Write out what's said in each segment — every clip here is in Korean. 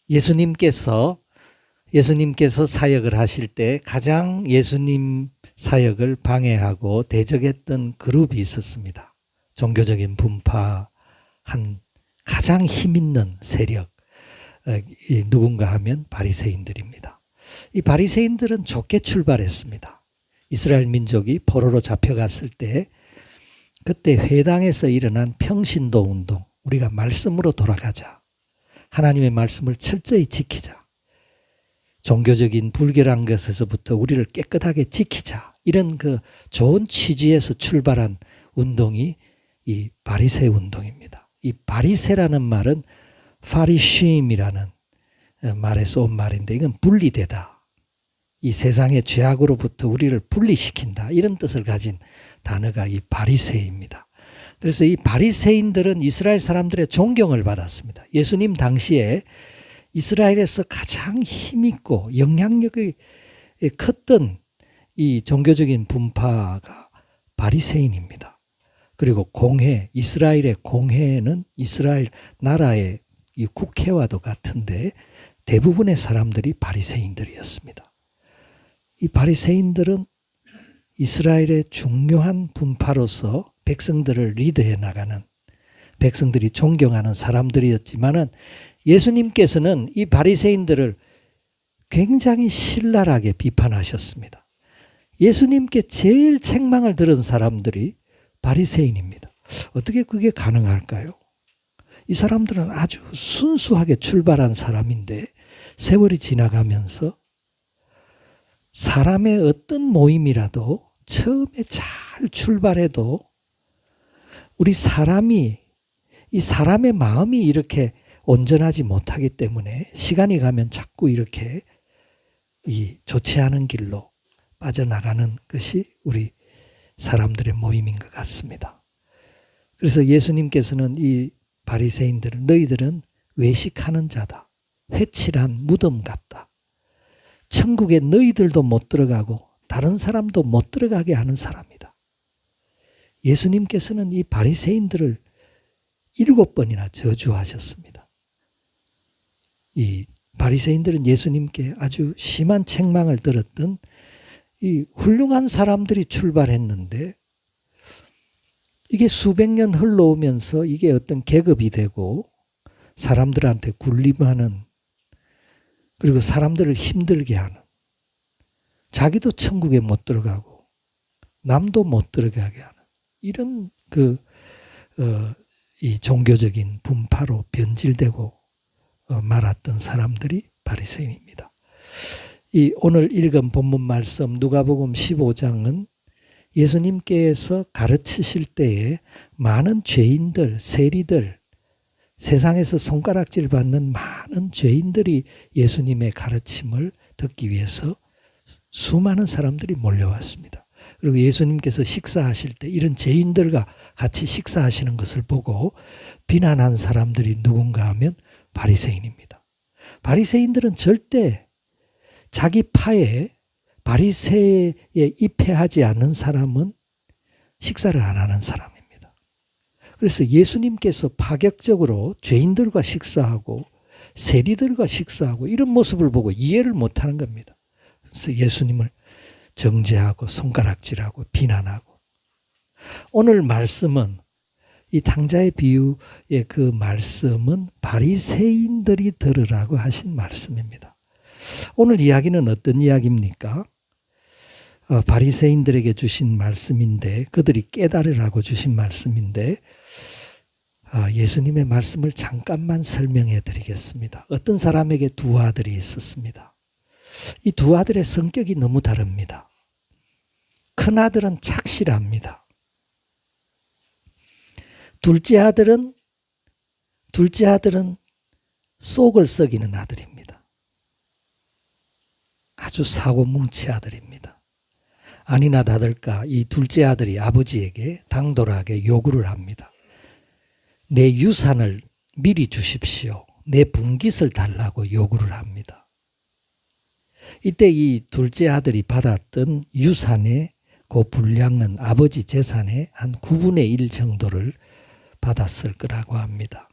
예수님께서 사역을 하실 때 가장 예수님 사역을 방해하고 대적했던 그룹이 있었습니다. 종교적인 분파한 가장 힘있는 세력, 누군가 하면 바리새인들입니다. 이 바리새인들은 좋게 출발했습니다. 이스라엘 민족이 포로로 잡혀갔을 때 그때 회당에서 일어난 평신도 운동, 우리가 말씀으로 돌아가자. 하나님의 말씀을 철저히 지키자. 종교적인 불결한 것에서부터 우리를 깨끗하게 지키자. 이런 그 좋은 취지에서 출발한 운동이 이 바리새 운동입니다. 이 바리새라는 말은 파리시임이라는 말에서 온 말인데 이건 분리되다. 이 세상의 죄악으로부터 우리를 분리시킨다. 이런 뜻을 가진 단어가 이 바리새입니다. 그래서 이 바리새인들은 이스라엘 사람들의 존경을 받았습니다. 예수님 당시에 이스라엘에서 가장 힘있고 영향력이 컸던 이 종교적인 분파가 바리새인입니다. 그리고 이스라엘의 공회는 이스라엘 나라의 이 국회와도 같은데 대부분의 사람들이 바리새인들이었습니다. 이 바리새인들은 이스라엘의 중요한 분파로서 백성들을 리드해 나가는, 백성들이 존경하는 사람들이었지만은 예수님께서는 이 바리새인들을 굉장히 신랄하게 비판하셨습니다. 예수님께 제일 책망을 들은 사람들이 바리새인입니다. 어떻게 그게 가능할까요? 이 사람들은 아주 순수하게 출발한 사람인데 세월이 지나가면서 사람의 어떤 모임이라도 처음에 잘 출발해도 우리 이 사람의 마음이 이렇게 온전하지 못하기 때문에 시간이 가면 자꾸 이렇게 이 좋지 않은 길로 빠져나가는 것이 우리 사람들의 모임인 것 같습니다. 그래서 예수님께서는 이 바리새인들을 너희들은 외식하는 자다. 회칠한 무덤 같다. 천국에 너희들도 못 들어가고 다른 사람도 못 들어가게 하는 사람이다. 예수님께서는 이 바리새인들을 7번이나 저주하셨습니다. 이 바리새인들은 예수님께 아주 심한 책망을 들었던 이 훌륭한 사람들이 출발했는데 이게 수백 년 흘러오면서 이게 어떤 계급이 되고 사람들한테 군림하는, 그리고 사람들을 힘들게 하는, 자기도 천국에 못 들어가고 남도 못 들어가게 하는 이런 이 종교적인 분파로 변질되고 말았던 사람들이 바리새인입니다. 이 오늘 읽은 본문 말씀 누가복음 15장은 예수님께서 가르치실 때에 많은 죄인들, 세리들, 세상에서 손가락질 받는 많은 죄인들이 예수님의 가르침을 듣기 위해서 수많은 사람들이 몰려왔습니다. 그리고 예수님께서 식사하실 때 이런 죄인들과 같이 식사하시는 것을 보고 비난한 사람들이 누군가 하면 바리새인입니다. 바리새인들은 절대 자기 파에 바리새에 입회하지 않는 사람은 식사를 안 하는 사람입니다. 그래서 예수님께서 파격적으로 죄인들과 식사하고 세리들과 식사하고 이런 모습을 보고 이해를 못하는 겁니다. 그래서 예수님을 정죄하고 손가락질하고 비난하고, 오늘 말씀은 이 탕자의 비유의 그 말씀은 바리새인들이 들으라고 하신 말씀입니다. 오늘 이야기는 어떤 이야기입니까? 바리새인들에게 주신 말씀인데, 그들이 깨달으라고 주신 말씀인데, 예수님의 말씀을 잠깐만 설명해 드리겠습니다. 어떤 사람에게 두 아들이 있었습니다. 이 두 아들의 성격이 너무 다릅니다. 큰 아들은 착실합니다. 둘째 아들은 속을 썩이는 아들입니다. 아주 사고뭉치 아들입니다. 아니나 다를까 이 둘째 아들이 아버지에게 당돌하게 요구를 합니다. 내 유산을 미리 주십시오. 내 분깃을 달라고 요구를 합니다. 이때 이 둘째 아들이 받았던 유산의 그 분량은 아버지 재산의 한 9분의 1 정도를 받았을 거라고 합니다.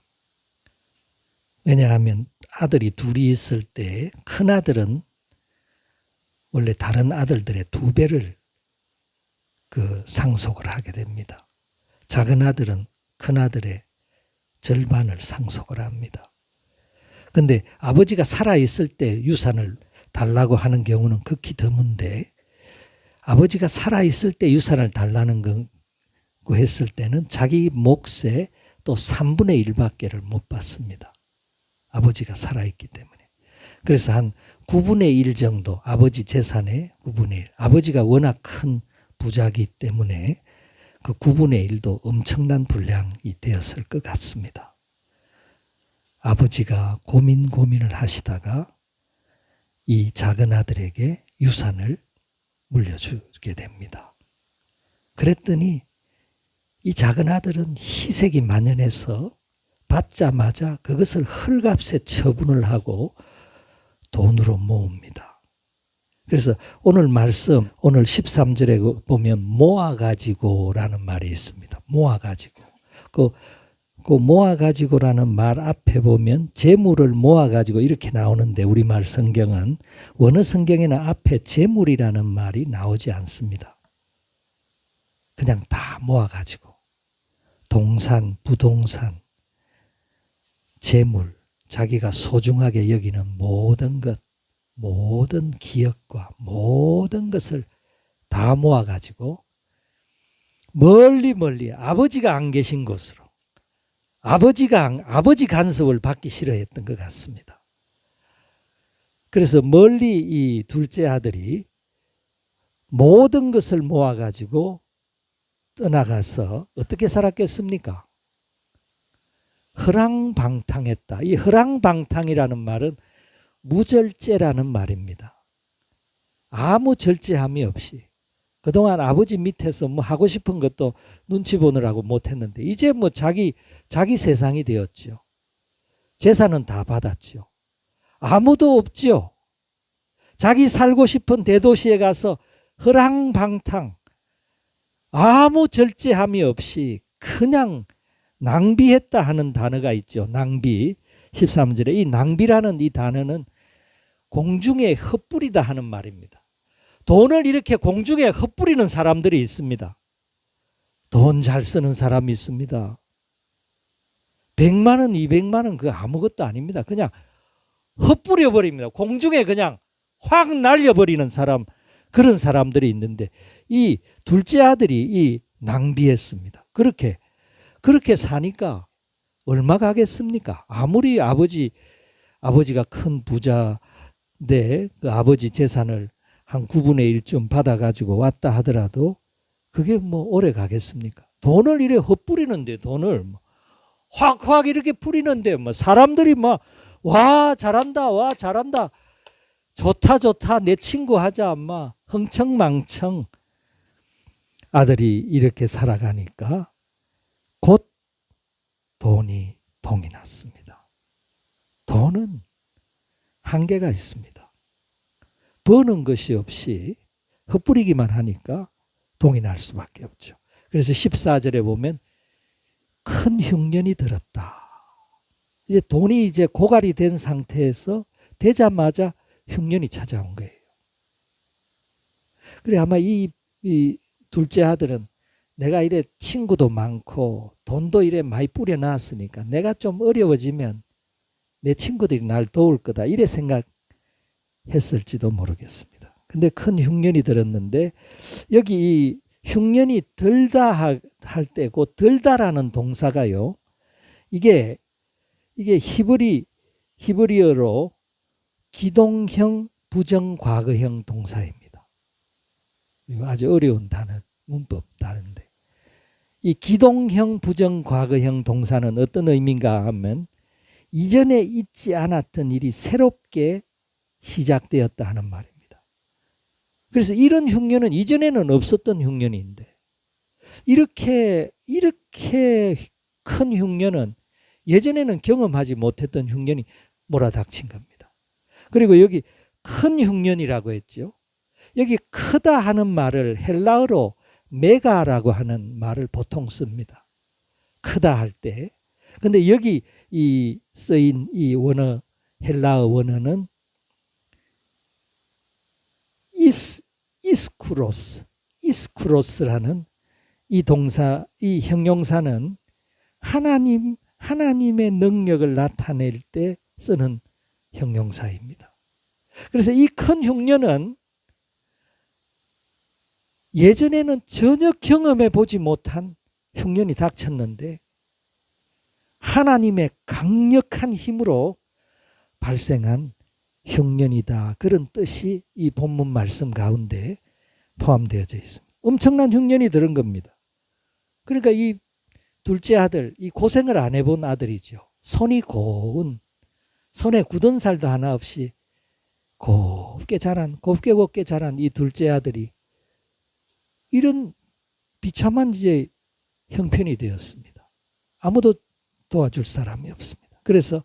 왜냐하면 아들이 둘이 있을 때 큰 아들은 원래 다른 아들들의 2배를 그 상속을 하게 됩니다. 작은 아들은 큰 아들의 절반을 상속을 합니다. 근데 아버지가 살아있을 때 유산을 달라고 하는 경우는 극히 드문데, 아버지가 살아있을 때 유산을 달라는 거 했을 때는 자기 몫의 또 3분의 1밖에를 못 받습니다. 아버지가 살아있기 때문에. 그래서 한 9분의 1 정도, 아버지 재산의 9분의 1. 아버지가 워낙 큰 부자이기 때문에 그 9분의 1도 엄청난 분량이 되었을 것 같습니다. 아버지가 고민을 하시다가 이 작은 아들에게 유산을 물려주게 됩니다. 그랬더니 이 작은 아들은 희색이 만연해서 받자마자 그것을 헐값에 처분을 하고 돈으로 모읍니다. 그래서 오늘 말씀, 오늘 13절에 보면 모아가지고라는 말이 있습니다. 모아가지고. 그 모아가지고라는 말 앞에 보면 재물을 모아가지고 이렇게 나오는데, 우리말 성경은 원어 성경에는 앞에 재물이라는 말이 나오지 않습니다. 그냥 다 모아가지고 동산, 부동산, 재물, 자기가 소중하게 여기는 모든 것, 모든 기억과 모든 것을 다 모아가지고 멀리 아버지가 안 계신 곳으로, 아버지 간섭을 받기 싫어했던 것 같습니다. 그래서 멀리 이 둘째 아들이 모든 것을 모아가지고 떠나가서 어떻게 살았겠습니까? 허랑방탕했다. 이 허랑방탕이라는 말은 무절제라는 말입니다. 아무 절제함이 없이 그동안 아버지 밑에서 뭐 하고 싶은 것도 눈치 보느라고 못했는데 이제 뭐 자기 세상이 되었죠. 재산은 다 받았죠. 아무도 없죠. 자기 살고 싶은 대도시에 가서 허랑방탕, 아무 절제함이 없이 그냥 낭비했다 하는 단어가 있죠. 낭비. 13절에 이 낭비라는 이 단어는 공중에 흩뿌리다 하는 말입니다. 돈을 이렇게 공중에 흩뿌리는 사람들이 있습니다. 돈 잘 쓰는 사람이 있습니다. 100만 원, 200만 원 그거 아무것도 아닙니다. 그냥 흩뿌려 버립니다. 공중에 그냥 확 날려버리는 사람, 그런 사람들이 있는데 이 둘째 아들이 이 낭비했습니다. 그렇게 사니까 얼마 가겠습니까? 아무리 아버지가 큰 부자인데 그 아버지 재산을 한 9분의 1쯤 받아가지고 왔다 하더라도 그게 뭐 오래 가겠습니까? 돈을 이래 헛뿌리는데, 돈을 확 이렇게 뿌리는데 뭐 사람들이 막 와 잘한다 좋다 내 친구 하자 막 흥청망청 아들이 이렇게 살아가니까 곧 돈이 났습니다. 돈은 한계가 있습니다. 버는 것이 없이 흩뿌리기만 하니까 돈이 날 수밖에 없죠. 그래서 14절에 보면 큰 흉년이 들었다. 이제 돈이 이제 고갈이 된 상태에서 되자마자 흉년이 찾아온 거예요. 그래 아마 이 둘째 아들은 내가 이래 친구도 많고 돈도 이래 많이 뿌려놨으니까 내가 좀 어려워지면 내 친구들이 날 도울 거다 이래 생각했을지도 모르겠습니다. 근데 큰 흉년이 들었는데 여기 이 흉년이 들다 할 때 그 들다라는 동사가요. 이게 히브리어로 기동형 부정과거형 동사입니다. 이거 아주 어려운 단어, 문법 단어인데 이 기동형 부정과거형 동사는 어떤 의미인가 하면 이전에 있지 않았던 일이 새롭게 시작되었다 하는 말입니다. 그래서 이런 흉년은 이전에는 없었던 흉년인데 이렇게 큰 흉년은 예전에는 경험하지 못했던 흉년이 몰아닥친 겁니다. 그리고 여기 큰 흉년이라고 했죠. 여기 크다 하는 말을 헬라어로 메가라고 하는 말을 보통 씁니다. 크다 할 때. 근데 여기 이 쓰인 이 원어 헬라어 원어는 이스쿠로스라는 이 동사, 이 형용사는 하나님의 능력을 나타낼 때 쓰는 형용사입니다. 그래서 이 큰 흉년은 예전에는 전혀 경험해 보지 못한 흉년이 닥쳤는데 하나님의 강력한 힘으로 발생한 흉년이다. 그런 뜻이 이 본문 말씀 가운데 포함되어져 있습니다. 엄청난 흉년이 들은 겁니다. 그러니까 이 둘째 아들, 이 고생을 안 해본 아들이죠. 손이 고운, 손에 굳은 살도 하나 없이 곱게 자란 이 둘째 아들이 이런 비참한 이제 형편이 되었습니다. 아무도 도와줄 사람이 없습니다. 그래서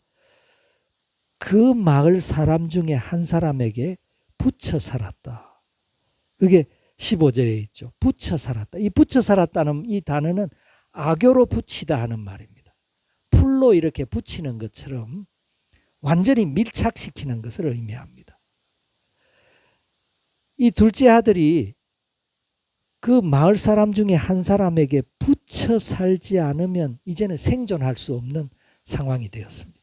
그 마을 사람 중에 한 사람에게 붙여 살았다. 그게 15절에 있죠. 붙여 살았다. 이 붙여 살았다는 이 단어는 악교로 붙이다 하는 말입니다. 풀로 이렇게 붙이는 것처럼 완전히 밀착시키는 것을 의미합니다. 이 둘째 아들이 그 마을 사람 중에 한 사람에게 붙여 살지 않으면 이제는 생존할 수 없는 상황이 되었습니다.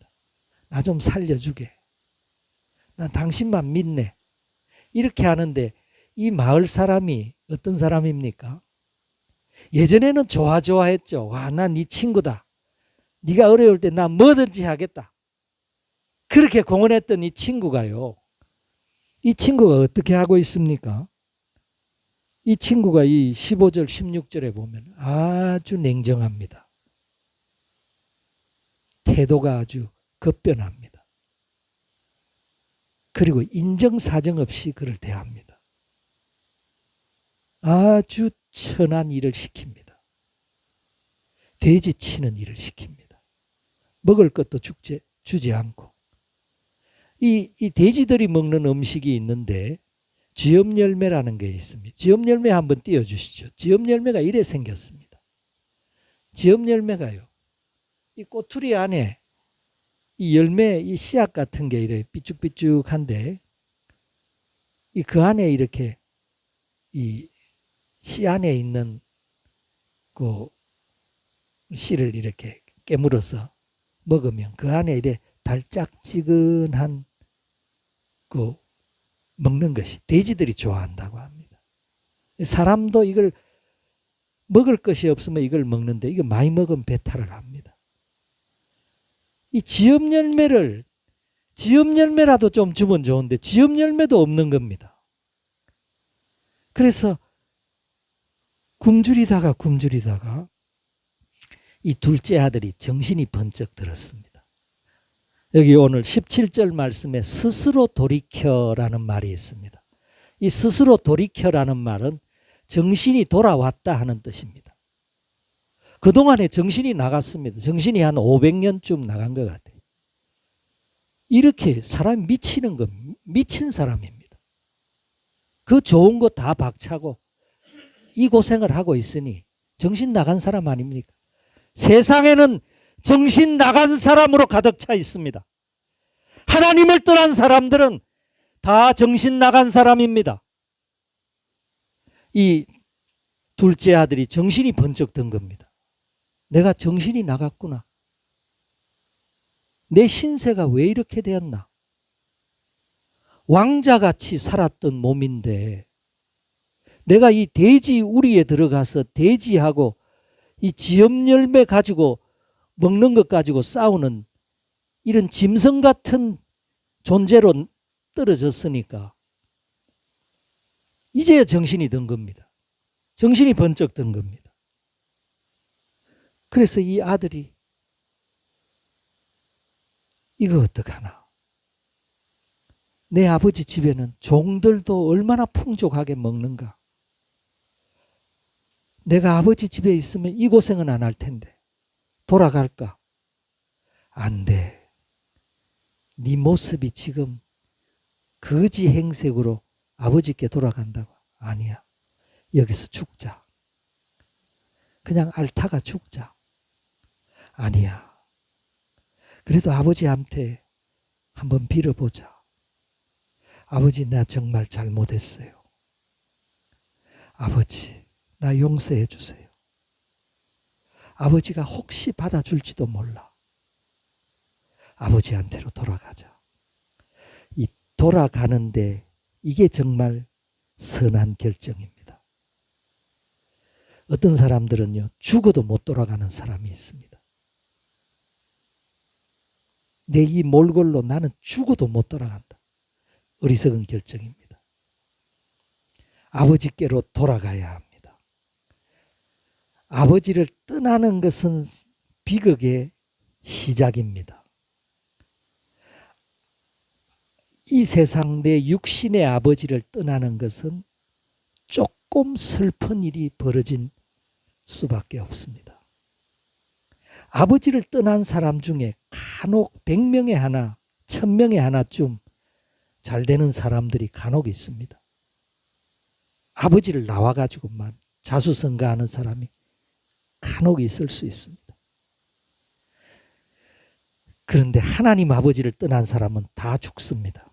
나 좀 살려주게. 난 당신만 믿네. 이렇게 하는데 이 마을 사람이 어떤 사람입니까? 예전에는 좋아했죠. 와, 난 네 친구다. 네가 어려울 때 난 뭐든지 하겠다. 그렇게 공언했던 이 친구가요. 이 친구가 어떻게 하고 있습니까? 이 친구가 이 15절, 16절에 보면 아주 냉정합니다. 태도가 아주 급변합니다. 그리고 인정사정 없이 그를 대합니다. 아주 천한 일을 시킵니다. 돼지 치는 일을 시킵니다. 먹을 것도 주지 않고. 이 돼지들이 먹는 음식이 있는데 쥐엄열매라는 게 있습니다. 쥐엄열매 한번 띄워주시죠. 쥐엄열매가 이래 생겼습니다. 쥐엄열매가요. 이 꼬투리 안에 이 열매, 이 씨앗 같은 게 이래 삐쭉삐쭉한데 그 안에 이렇게 이 씨 안에 있는 그 씨를 이렇게 깨물어서 먹으면 그 안에 이래 달짝지근한 그 먹는 것이 돼지들이 좋아한다고 합니다. 사람도 이걸 먹을 것이 없으면 이걸 먹는데 이거 많이 먹으면 배탈을 합니다. 이 지엄열매라도 좀 주면 좋은데 지엄열매도 없는 겁니다. 그래서 굶주리다가 이 둘째 아들이 정신이 번쩍 들었습니다. 여기 오늘 17절 말씀에 스스로 돌이켜라는 말이 있습니다. 이 스스로 돌이켜라는 말은 정신이 돌아왔다 하는 뜻입니다. 그동안에 정신이 나갔습니다. 정신이 한 500년쯤 나간 것 같아요. 이렇게 사람이 미친 사람입니다. 그 좋은 거 다 박차고 이 고생을 하고 있으니 정신 나간 사람 아닙니까? 세상에는 정신 나간 사람으로 가득 차 있습니다. 하나님을 떠난 사람들은 다 정신 나간 사람입니다. 이 둘째 아들이 정신이 번쩍 든 겁니다. 내가 정신이 나갔구나. 내 신세가 왜 이렇게 되었나? 왕자같이 살았던 몸인데 내가 이 돼지 우리에 들어가서 돼지하고 이 지엄열매 가지고 먹는 것 가지고 싸우는 이런 짐승 같은 존재로 떨어졌으니까 이제야 정신이 든 겁니다. 정신이 번쩍 든 겁니다. 그래서 이 아들이 이거 어떡하나? 내 아버지 집에는 종들도 얼마나 풍족하게 먹는가? 내가 아버지 집에 있으면 이 고생은 안 할 텐데 돌아갈까? 안 돼. 네 모습이 지금 거지 행색으로 아버지께 돌아간다고. 아니야. 여기서 죽자. 그냥 앓다가 죽자. 아니야. 그래도 아버지한테 한번 빌어보자. 아버지, 나 정말 잘못했어요. 아버지, 나 용서해 주세요. 아버지가 혹시 받아줄지도 몰라. 아버지한테로 돌아가자. 이 돌아가는데 이게 정말 선한 결정입니다. 어떤 사람들은요, 죽어도 못 돌아가는 사람이 있습니다. 내 이 몰골로 나는 죽어도 못 돌아간다. 어리석은 결정입니다. 아버지께로 돌아가야 합니다. 아버지를 떠나는 것은 비극의 시작입니다. 이 세상 내 육신의 아버지를 떠나는 것은 조금 슬픈 일이 벌어진 수밖에 없습니다. 아버지를 떠난 사람 중에 간혹 100명에 하나, 1000명에 하나쯤 잘 되는 사람들이 간혹 있습니다. 아버지를 나와가지고만 자수성가하는 사람이 간혹 있을 수 있습니다. 그런데 하나님 아버지를 떠난 사람은 다 죽습니다.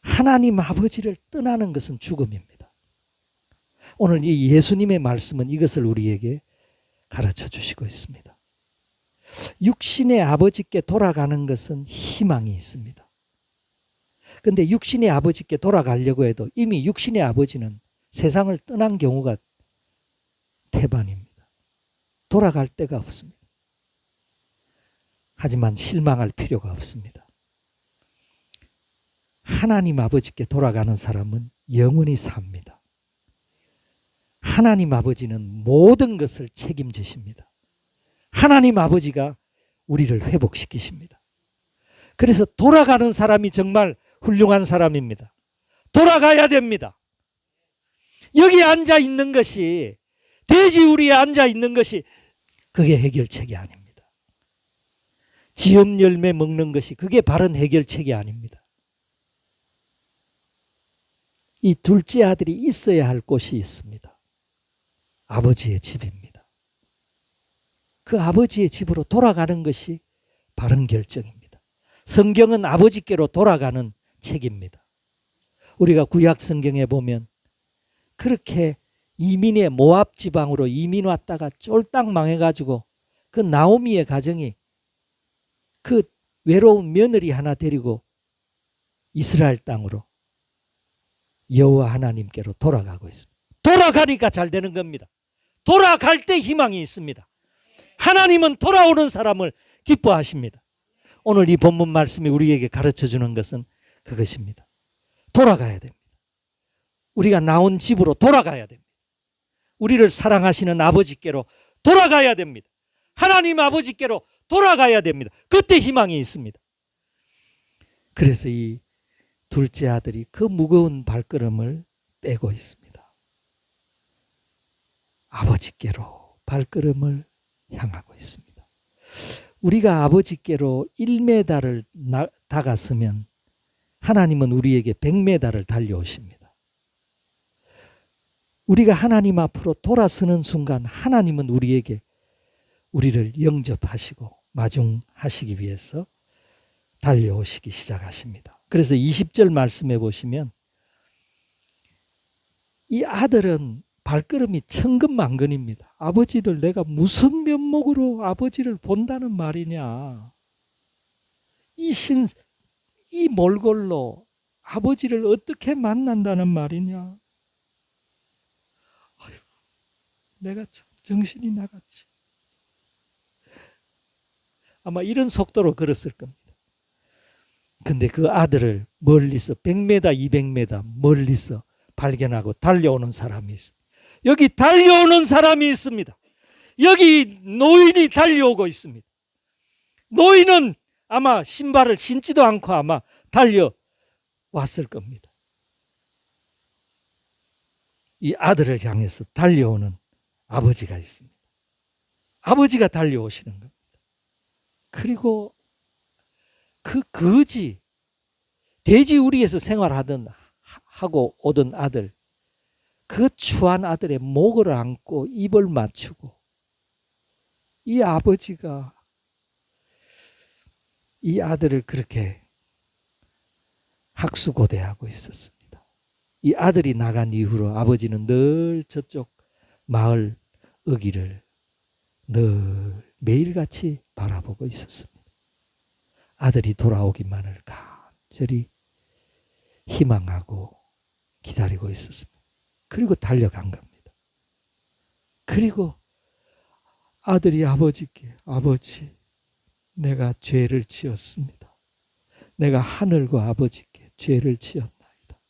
하나님 아버지를 떠나는 것은 죽음입니다. 오늘 이 예수님의 말씀은 이것을 우리에게 가르쳐 주시고 있습니다. 육신의 아버지께 돌아가는 것은 희망이 있습니다. 그런데 육신의 아버지께 돌아가려고 해도 이미 육신의 아버지는 세상을 떠난 경우가 태반입니다. 돌아갈 데가 없습니다. 하지만 실망할 필요가 없습니다. 하나님 아버지께 돌아가는 사람은 영원히 삽니다. 하나님 아버지는 모든 것을 책임지십니다. 하나님 아버지가 우리를 회복시키십니다. 그래서 돌아가는 사람이 정말 훌륭한 사람입니다. 돌아가야 됩니다. 여기 앉아 있는 것이, 돼지우리에 앉아 있는 것이 그게 해결책이 아닙니다. 지엄 열매 먹는 것이 그게 바른 해결책이 아닙니다. 이 둘째 아들이 있어야 할 곳이 있습니다. 아버지의 집입니다. 그 아버지의 집으로 돌아가는 것이 바른 결정입니다. 성경은 아버지께로 돌아가는 책입니다. 우리가 구약 성경에 보면 그렇게 이민의 모압 지방으로 이민 왔다가 쫄딱 망해가지고 그 나오미의 가정이 그 외로운 며느리 하나 데리고 이스라엘 땅으로 여호와 하나님께로 돌아가고 있습니다. 돌아가니까 잘 되는 겁니다. 돌아갈 때 희망이 있습니다. 하나님은 돌아오는 사람을 기뻐하십니다. 오늘 이 본문 말씀이 우리에게 가르쳐주는 것은 그것입니다. 돌아가야 됩니다. 우리가 나온 집으로 돌아가야 됩니다. 우리를 사랑하시는 아버지께로 돌아가야 됩니다. 하나님 아버지께로 돌아가야 됩니다. 그때 희망이 있습니다. 그래서 이 둘째 아들이 그 무거운 발걸음을 떼고 있습니다. 아버지께로 발걸음을 향하고 있습니다. 우리가 아버지께로 1m를 다갔으면 하나님은 우리에게 100m를 달려오십니다. 우리가 하나님 앞으로 돌아서는 순간 하나님은 우리를 영접하시고 마중하시기 위해서 달려오시기 시작하십니다. 그래서 20절 말씀해 보시면 이 아들은 발걸음이 천근만근입니다. 아버지를 내가 무슨 면목으로 아버지를 본다는 말이냐. 이 몰골로 아버지를 어떻게 만난다는 말이냐. 아이고, 내가 참 정신이 나갔지. 아마 이런 속도로 걸었을 겁니다. 근데 그 아들을 멀리서 100m, 200m 멀리서 발견하고 달려오는 사람이 있습니다. 여기 달려오는 사람이 있습니다. 여기 노인이 달려오고 있습니다. 노인은 아마 신발을 신지도 않고 아마 달려왔을 겁니다. 이 아들을 향해서 달려오는 아버지가 있습니다. 아버지가 달려오시는 겁니다. 그리고 그 거지, 돼지우리에서 생활하던 하고 오던 아들, 그 추한 아들의 목을 안고 입을 맞추고 이 아버지가 이 아들을 그렇게 학수고대하고 있었습니다. 이 아들이 나간 이후로 아버지는 늘 저쪽 마을 어귀를 늘 매일같이 바라보고 있었습니다. 아들이 돌아오기만을 간절히 희망하고 기다리고 있었습니다. 그리고 달려간 겁니다. 그리고 아들이 아버지께, 아버지, 내가 죄를 지었습니다. 내가 하늘과 아버지께 죄를 지었나이다.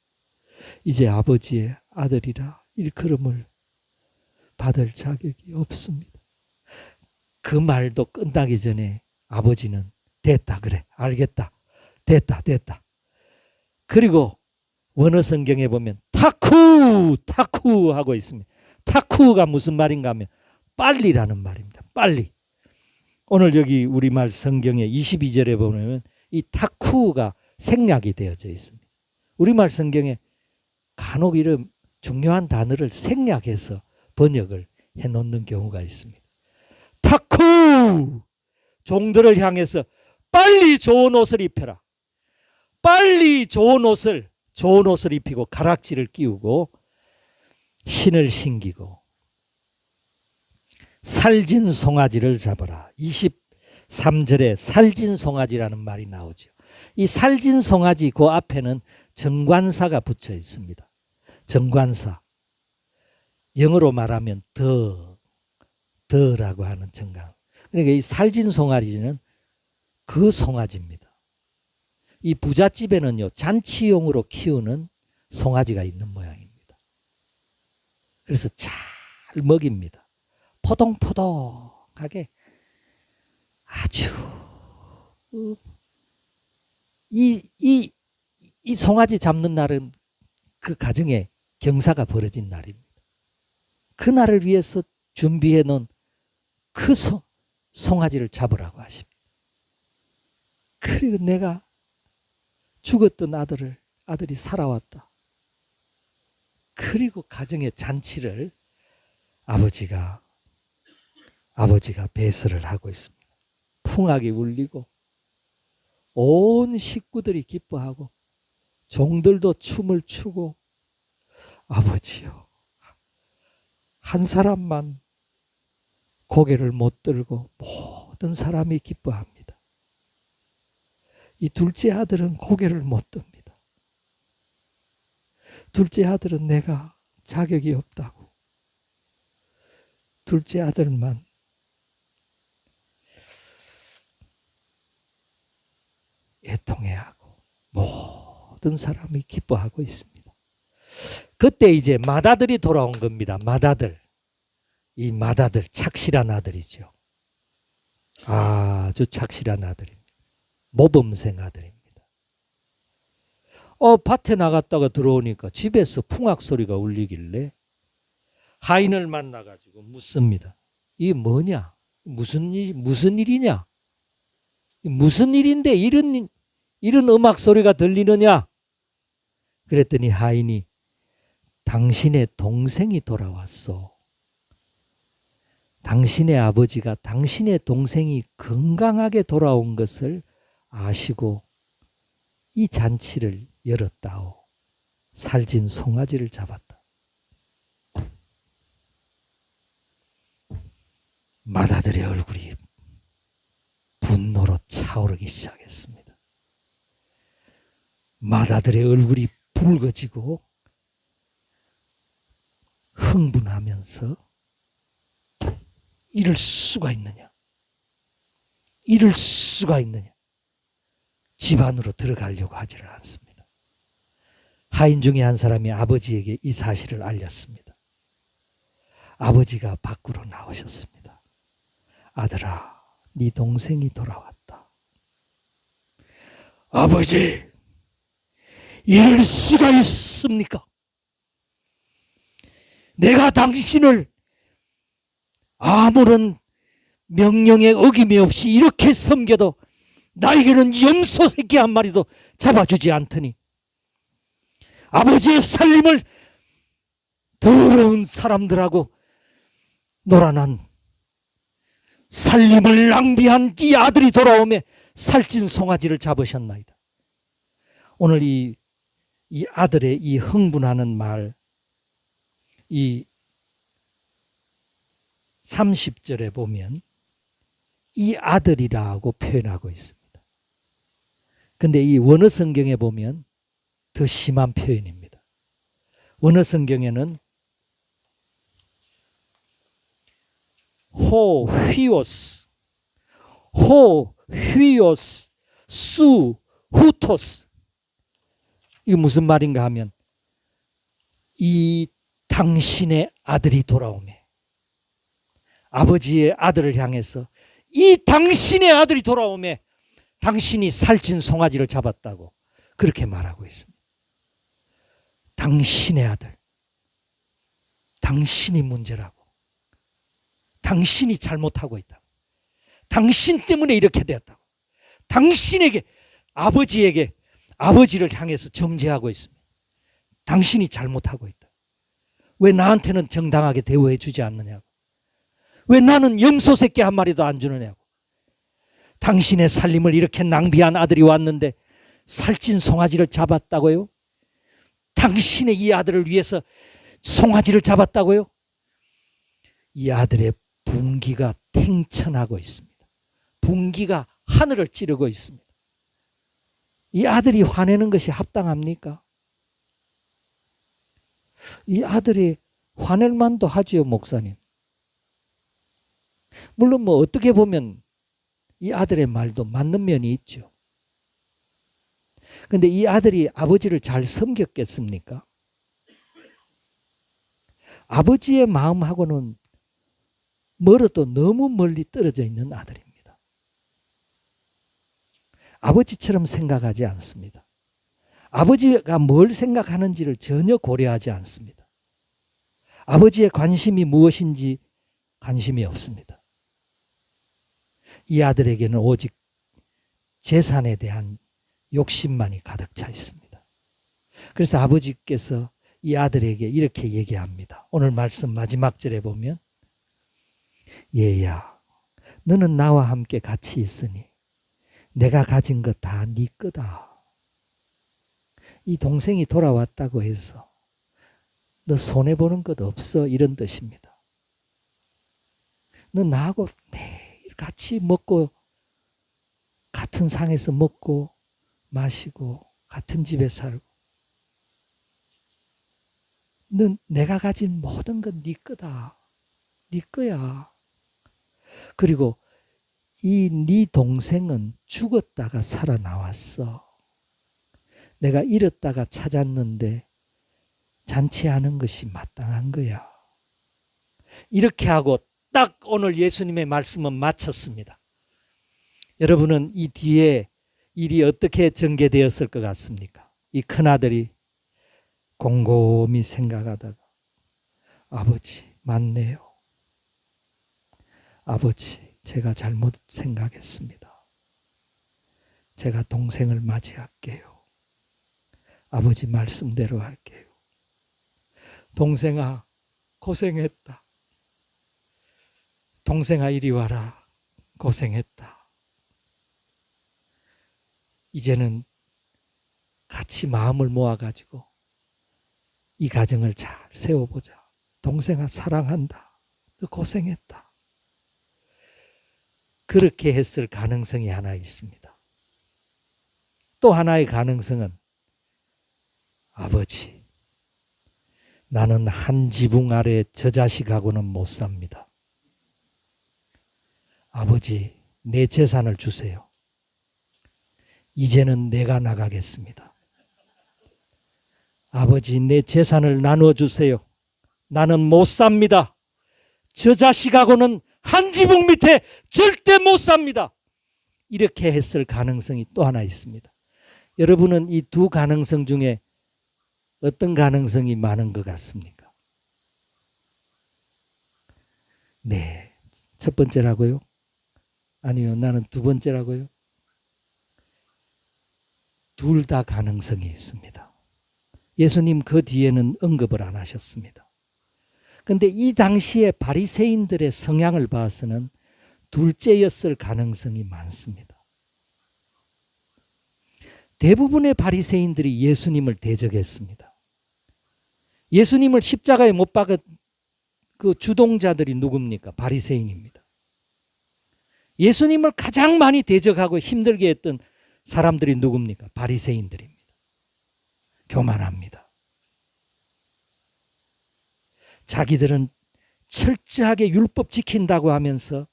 이제 아버지의 아들이라 일컬음을 받을 자격이 없습니다. 그 말도 끝나기 전에 아버지는 됐다, 그래, 알겠다, 됐다. 그리고 원어 성경에 보면 타쿠 하고 있습니다. 타쿠가 무슨 말인가 하면 빨리라는 말입니다. 빨리. 오늘 여기 우리말 성경에 22절에 보면 이 타쿠가 생략이 되어져 있습니다. 우리말 성경에 간혹 이런 중요한 단어를 생략해서 번역을 해놓는 경우가 있습니다. 타쿠! 종들을 향해서 빨리 좋은 옷을 입혀라. 빨리 좋은 옷을 입히고 가락지를 끼우고 신을 신기고 살진 송아지를 잡아라. 23절에 살진 송아지라는 말이 나오죠. 이 살진 송아지 그 앞에는 정관사가 붙여 있습니다. 정관사. 영어로 말하면 더라고 하는 정관. 그러니까 이 살진 송아지는 그 송아지입니다. 이 부잣집에는요, 잔치용으로 키우는 송아지가 있는 모양입니다. 그래서 잘 먹입니다. 포동포동하게 아주 이 송아지 잡는 날은 그 가정에 경사가 벌어진 날입니다. 그 날을 위해서 준비해 놓은 그 송아지를 잡으라고 하십니다. 그리고 내가 죽었던 아들이 살아왔다. 그리고 가정의 잔치를 아버지가 배설을 하고 있습니다. 풍악이 울리고 온 식구들이 기뻐하고 종들도 춤을 추고 아버지요, 한 사람만 고개를 못 들고 모든 사람이 기뻐합니다. 이 둘째 아들은 고개를 못 듭니다. 둘째 아들은 내가 자격이 없다고. 둘째 아들만 애통해하고 모든 사람이 기뻐하고 있습니다. 그때 이제 맏아들이 돌아온 겁니다. 맏아들. 이 맏아들 착실한 아들이죠. 아주 착실한 아들입니다. 모범생 아들입니다. 밭에 나갔다가 들어오니까 집에서 풍악 소리가 울리길래 하인을 만나가지고 묻습니다. 이게 뭐냐? 무슨 일이냐? 무슨 일인데 이런 음악 소리가 들리느냐? 그랬더니 하인이 당신의 동생이 돌아왔어. 당신의 아버지가 당신의 동생이 건강하게 돌아온 것을 아시고 이 잔치를 열었다오. 살진 송아지를 잡았다. 맏아들의 얼굴이 분노로 차오르기 시작했습니다. 맏아들의 얼굴이 붉어지고 흥분하면서 이럴 수가 있느냐? 이럴 수가 있느냐? 집 안으로 들어가려고 하지를 않습니다. 하인 중에 한 사람이 아버지에게 이 사실을 알렸습니다. 아버지가 밖으로 나오셨습니다. 아들아, 네 동생이 돌아왔다. 아버지, 이럴 수가 있습니까? 내가 당신을 아무런 명령에 어김이 없이 이렇게 섬겨도 나에게는 염소 새끼 한 마리도 잡아주지 않더니 아버지의 살림을 더러운 사람들하고 놀아난 살림을 낭비한 이 아들이 돌아오매 살찐 송아지를 잡으셨나이다. 오늘 이 아들의 이 흥분하는 말, 이 30절에 보면 이 아들이라고 표현하고 있습니다. 근데 이 원어 성경에 보면 더 심한 표현입니다. 원어 성경에는 호 휘오스, 호 휘오스, 수 후토스. 이게 무슨 말인가 하면 이 당신의 아들이 돌아오매, 아버지의 아들을 향해서 이 당신의 아들이 돌아오매 당신이 살찐 송아지를 잡았다고 그렇게 말하고 있습니다. 당신의 아들, 당신이 문제라고, 당신이 잘못하고 있다고, 당신 때문에 이렇게 되었다고, 당신에게, 아버지에게, 아버지를 향해서 정죄하고 있습니다. 당신이 잘못하고 있다. 왜 나한테는 정당하게 대우해 주지 않느냐고, 왜 나는 염소 새끼 한 마리도 안 주느냐고, 당신의 살림을 이렇게 낭비한 아들이 왔는데 살찐 송아지를 잡았다고요? 당신의 이 아들을 위해서 송아지를 잡았다고요? 이 아들의 분기가 탱천하고 있습니다. 분기가 하늘을 찌르고 있습니다. 이 아들이 화내는 것이 합당합니까? 이 아들이 화낼 만도 하지요, 목사님. 물론 뭐 어떻게 보면 이 아들의 말도 맞는 면이 있죠. 그런데 이 아들이 아버지를 잘 섬겼겠습니까? 아버지의 마음하고는 멀어도 너무 멀리 떨어져 있는 아들입니다. 아버지처럼 생각하지 않습니다. 아버지가 뭘 생각하는지를 전혀 고려하지 않습니다. 아버지의 관심이 무엇인지 관심이 없습니다. 이 아들에게는 오직 재산에 대한 욕심만이 가득 차 있습니다. 그래서 아버지께서 이 아들에게 이렇게 얘기합니다. 오늘 말씀 마지막 절에 보면, 얘야, 너는 나와 함께 같이 있으니 내가 가진 것 다 네 거다. 이 동생이 돌아왔다고 해서 너 손해보는 것 없어, 이런 뜻입니다. 너 나하고 매일 같이 먹고, 같은 상에서 먹고 마시고 같은 집에 살고, 넌 내가 가진 모든 건 네 거다. 네 거야. 그리고 이 네 동생은 죽었다가 살아나왔어. 내가 잃었다가 찾았는데 잔치하는 것이 마땅한 거야. 이렇게 하고 딱 오늘 예수님의 말씀은 마쳤습니다. 여러분은 이 뒤에 일이 어떻게 전개되었을 것 같습니까? 이 큰아들이 곰곰이 생각하다가, 아버지 맞네요. 아버지, 제가 잘못 생각했습니다. 제가 동생을 맞이할게요. 아버지 말씀대로 할게요. 동생아, 고생했다. 동생아, 이리 와라. 고생했다. 이제는 같이 마음을 모아가지고 이 가정을 잘 세워보자. 동생아, 사랑한다. 너 고생했다. 그렇게 했을 가능성이 하나 있습니다. 또 하나의 가능성은, 아버지, 나는 한 지붕 아래 저 자식하고는 못 삽니다. 아버지, 내 재산을 주세요. 이제는 내가 나가겠습니다. 아버지, 내 재산을 나눠주세요. 나는 못 삽니다. 저 자식하고는 한 지붕 밑에 절대 못 삽니다. 이렇게 했을 가능성이 또 하나 있습니다. 여러분은 이 두 가능성 중에 어떤 가능성이 많은 것 같습니까? 네, 첫 번째라고요? 아니요, 나는 두 번째라고요? 둘 다 가능성이 있습니다. 예수님 그 뒤에는 언급을 안 하셨습니다. 그런데 이 당시에 바리새인들의 성향을 봐서는 둘째였을 가능성이 많습니다. 대부분의 바리새인들이 예수님을 대적했습니다. 예수님을 십자가에 못 박은 그 주동자들이 누굽니까? 바리새인입니다. 예수님을 가장 많이 대적하고 힘들게 했던 사람들이 누굽니까? 바리새인들입니다. 교만합니다. 자기들은 철저하게 율법 지킨다고 하면서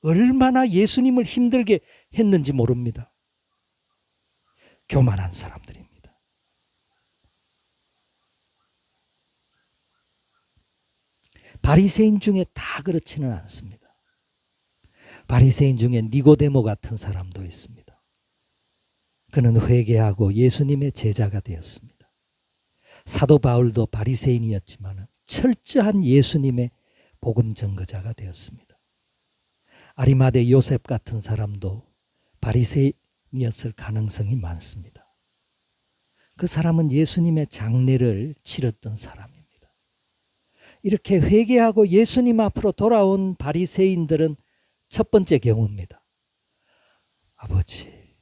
얼마나 예수님을 힘들게 했는지 모릅니다. 교만한 사람들입니다. 바리새인 중에 다 그렇지는 않습니다. 바리새인 중에 니고데모 같은 사람도 있습니다. 그는 회개하고 예수님의 제자가 되었습니다. 사도 바울도 바리새인이었지만 철저한 예수님의 복음 전거자가 되었습니다. 아리마대 요셉 같은 사람도 바리새인이었을 가능성이 많습니다. 그 사람은 예수님의 장례를 치렀던 사람입니다. 이렇게 회개하고 예수님 앞으로 돌아온 바리새인들은 첫 번째 경우입니다. 아버지,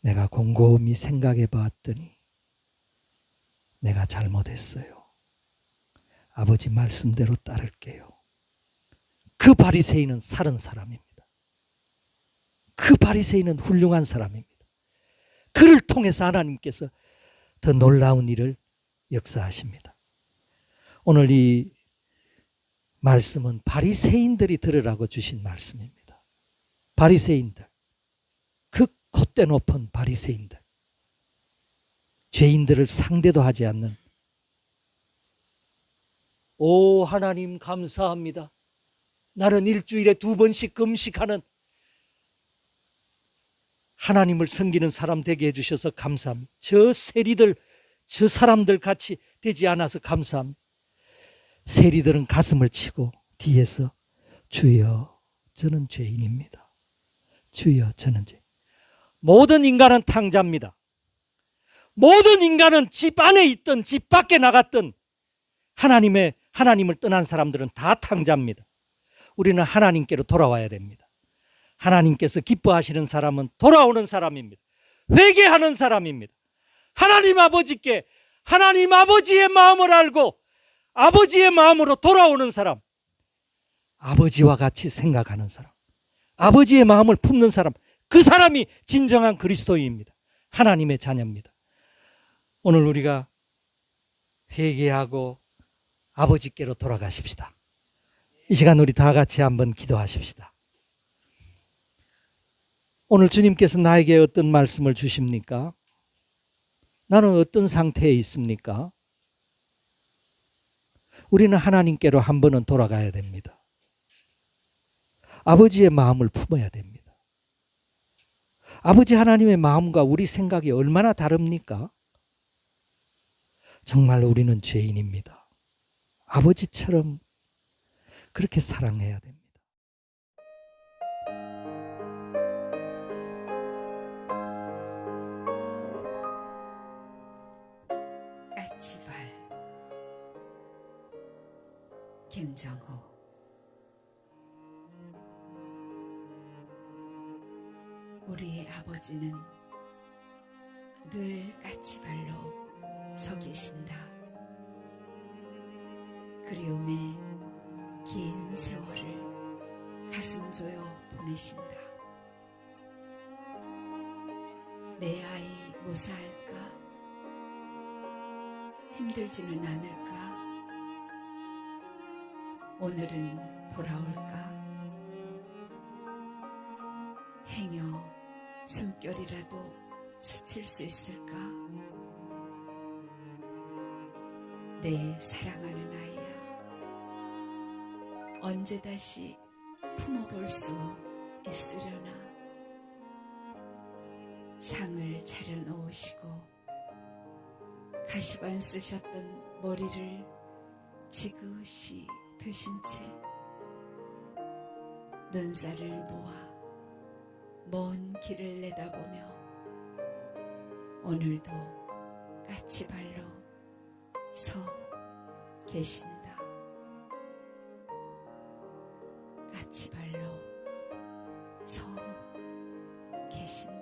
내가 곰곰이 생각해 봤더니 내가 잘못했어요. 아버지 말씀대로 따를게요. 그 바리새인은 살은 사람입니다. 그 바리새인은 훌륭한 사람입니다. 그를 통해서 하나님께서 더 놀라운 일을 역사하십니다. 오늘 이 말씀은 바리새인들이 들으라고 주신 말씀입니다. 바리새인들, 그 콧대 높은 바리새인들, 죄인들을 상대도 하지 않는, 오 하나님 감사합니다. 나는 일주일에 2번씩 금식하는 하나님을 섬기는 사람 되게 해주셔서 감사합니다. 저 세리들, 저 사람들 같이 되지 않아서 감사합니다. 세리들은 가슴을 치고 뒤에서 주여 저는 죄인입니다. 주여 저는 죄인. 모든 인간은 탕자입니다. 모든 인간은 집 안에 있든 집 밖에 나갔든 하나님을 떠난 사람들은 다 탕자입니다. 우리는 하나님께로 돌아와야 됩니다. 하나님께서 기뻐하시는 사람은 돌아오는 사람입니다. 회개하는 사람입니다. 하나님 아버지께 하나님 아버지의 마음을 알고 아버지의 마음으로 돌아오는 사람, 아버지와 같이 생각하는 사람, 아버지의 마음을 품는 사람, 그 사람이 진정한 그리스도인입니다. 하나님의 자녀입니다. 오늘 우리가 회개하고 아버지께로 돌아가십시다. 이 시간 우리 다 같이 한번 기도하십시다. 오늘 주님께서 나에게 어떤 말씀을 주십니까? 나는 어떤 상태에 있습니까? 우리는 하나님께로 한 번은 돌아가야 됩니다. 아버지의 마음을 품어야 됩니다. 아버지 하나님의 마음과 우리 생각이 얼마나 다릅니까? 정말 우리는 죄인입니다. 아버지처럼 그렇게 사랑해야 됩니다. 까치발 김정호. 우리의 아버지는 늘 까치발로 서 계신다. 그리움의 긴 세월을 가슴 조여 보내신다. 내 아이 무사할까? 힘들지는 않을까? 오늘은 돌아올까? 행여 숨결이라도 스칠 수 있을까? 내 사랑하는 아이야, 언제 다시 품어볼 수 있으려나? 상을 차려놓으시고 가시관 쓰셨던 머리를 지그시 드신 채 눈살을 모아 먼 길을 내다보며 오늘도 까치발로 서 계신다. 까치발로 서 계신다.